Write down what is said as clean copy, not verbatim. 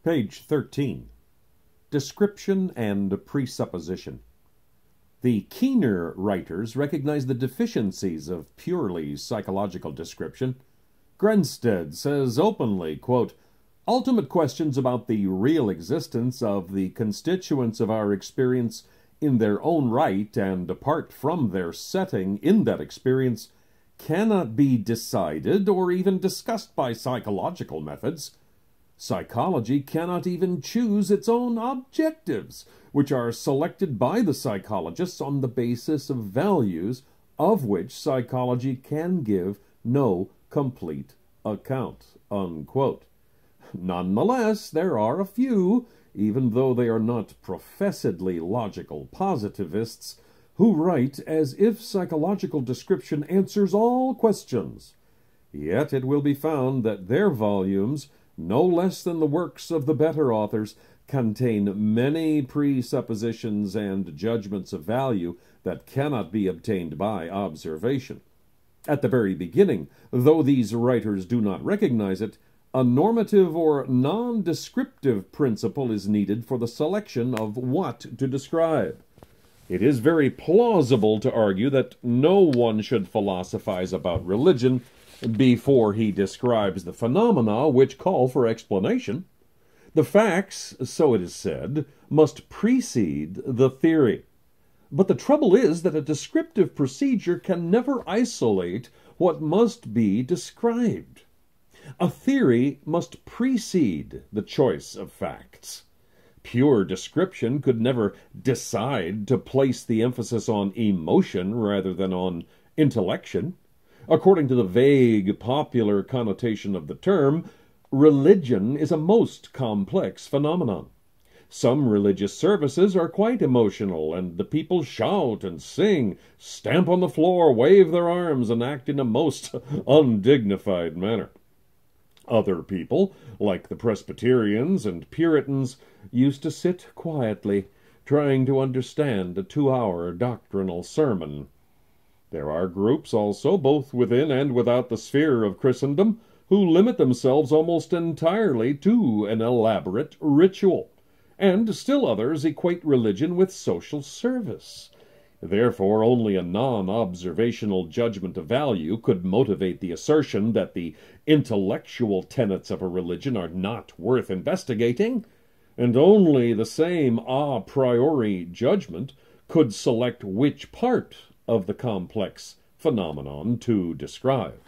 Page 13. Description and Presupposition. The keener writers recognize the deficiencies of purely psychological description. Grenstead says openly, quote, "Ultimate questions about the real existence of the constituents of our experience in their own right and apart from their setting in that experience cannot be decided or even discussed by psychological methods. Psychology cannot even choose its own objectives, which are selected by the psychologists on the basis of values of which psychology can give no complete account." Unquote. Nonetheless, there are a few, even though they are not professedly logical positivists, who write as if psychological description answers all questions. Yet it will be found that their volumes, no less than the works of the better authors, contain many presuppositions and judgments of value that cannot be obtained by observation. At the very beginning, though these writers do not recognize it, a normative or non-descriptive principle is needed for the selection of what to describe. It is very plausible to argue that no one should philosophize about religion before he describes the phenomena which call for explanation. The facts, so it is said, must precede the theory. But the trouble is that a descriptive procedure can never isolate what must be described. A theory must precede the choice of facts. Pure description could never decide to place the emphasis on emotion rather than on intellection. According to the vague popular connotation of the term, religion is a most complex phenomenon. Some religious services are quite emotional, and the people shout and sing, stamp on the floor, wave their arms, and act in a most undignified manner. Other people, like the Presbyterians and Puritans, used to sit quietly, trying to understand a 2-hour doctrinal sermon. There are groups also, both within and without the sphere of Christendom, who limit themselves almost entirely to an elaborate ritual, and still others equate religion with social service. Therefore, only a non-observational judgment of value could motivate the assertion that the intellectual tenets of a religion are not worth investigating, and only the same a priori judgment could select which part of the complex phenomenon to describe.